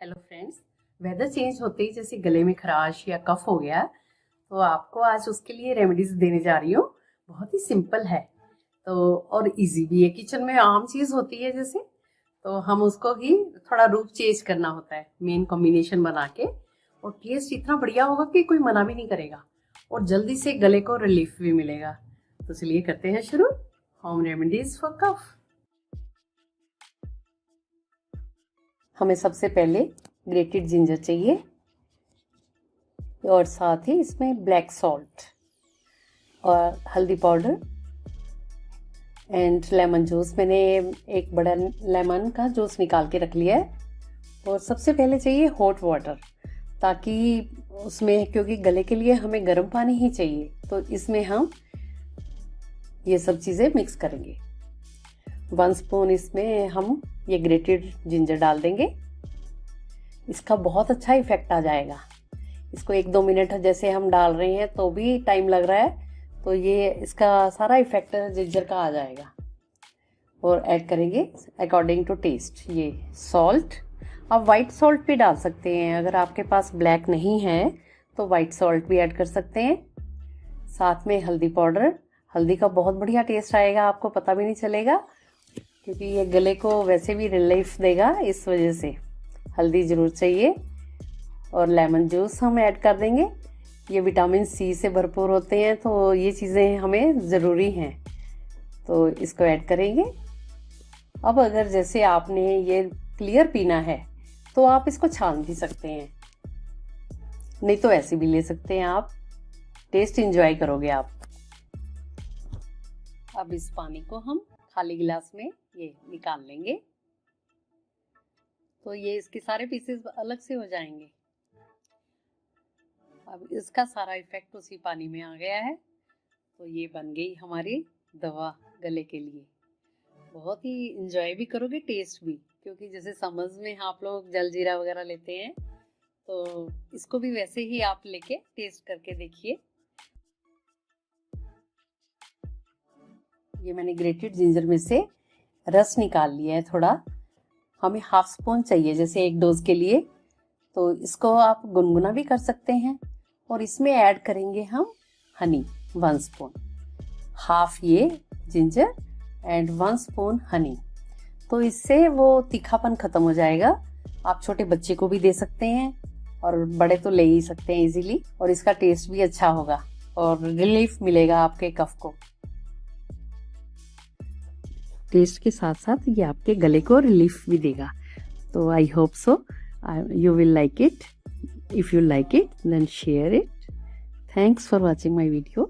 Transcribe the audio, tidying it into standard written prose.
Hello friends, weather change होते ही जैसे गले में खराश या कफ हो गया तो आपको आज उसके लिए रेमेडीज देने जा रही हूँ। बहुत ही सिंपल है तो और इजी भी है। किचन में आम चीज होती है जैसे, तो हम उसको ही थोड़ा रूप चेंज करना होता है मेन कॉम्बिनेशन बना के, और टेस्ट इतना बढ़िया होगा कि कोई मना भी नहीं करेगा और जल्दी से गले को रिलीफ भी मिलेगा। तो चलिए करते हैं शुरू। Home remedies for cough. हमें सबसे पहले ग्रेटेड जिंजर चाहिए और साथ ही इसमें ब्लैक सॉल्ट और हल्दी पाउडर एंड लेमन जूस। मैंने एक बड़ा लेमन का जूस निकाल के रख लिया है। और सबसे पहले चाहिए हॉट वाटर, ताकि उसमें, क्योंकि गले के लिए हमें गर्म पानी ही चाहिए, तो इसमें हम ये सब चीज़ें मिक्स करेंगे। 1 स्पून इसमें हम ये ग्रेटेड जिंजर डाल देंगे। इसका बहुत अच्छा इफेक्ट आ जाएगा। इसको 1-2 मिनट जैसे हम डाल रहे हैं तो भी टाइम लग रहा है, तो ये इसका सारा इफेक्ट जिंजर का आ जाएगा। और ऐड करेंगे अकॉर्डिंग टू टेस्ट ये सॉल्ट। आप वाइट सॉल्ट भी डाल सकते हैं, अगर आपके पास ब्लैक नहीं है तो वाइट सॉल्ट भी ऐड कर सकते हैं। साथ में हल्दी पाउडर। हल्दी का बहुत बढ़िया टेस्ट आएगा, आपको पता भी नहीं चलेगा, क्योंकि ये गले को वैसे भी रिलीफ देगा, इस वजह से हल्दी ज़रूर चाहिए। और लेमन जूस हम ऐड कर देंगे। ये विटामिन सी से भरपूर होते हैं, तो ये चीज़ें हमें ज़रूरी हैं, तो इसको ऐड करेंगे। अब अगर जैसे आपने ये क्लियर पीना है तो आप इसको छान भी सकते हैं, नहीं तो ऐसे भी ले सकते हैं आप। टेस्ट एंजॉय करोगे आप। अब इस पानी को हम खाली गिलास में ये निकाल लेंगे, तो ये इसके सारे पीसेस अलग से हो जाएंगे। अब इसका सारा इफेक्ट उसी पानी में आ गया है, तो ये बन गई हमारी दवा गले के लिए। बहुत ही इंजॉय भी करोगे, टेस्ट भी, क्योंकि जैसे समझ में आप लोग जलजीरा वगैरह लेते हैं, तो इसको भी वैसे ही आप लेके टेस्ट करके देखिए। ये मैंने ग्रेटेड जिंजर में से रस निकाल लिया है थोड़ा। हमें 1/2 स्पून चाहिए जैसे 1 डोज के लिए, तो इसको आप गुनगुना भी कर सकते हैं। और इसमें ऐड करेंगे हम हनी 1 स्पून, हाफ ये जिंजर एंड 1 स्पून हनी। तो इससे वो तीखापन खत्म हो जाएगा। आप छोटे बच्चे को भी दे सकते हैं और बड़े तो ले ही सकते हैं इजीली, और इसका टेस्ट भी अच्छा होगा और रिलीफ मिलेगा आपके कफ को। टेस्ट के साथ साथ ये आपके गले को रिलीफ भी देगा। तो I hope so you will like it. If you like it, then share it. Thanks for watching my video.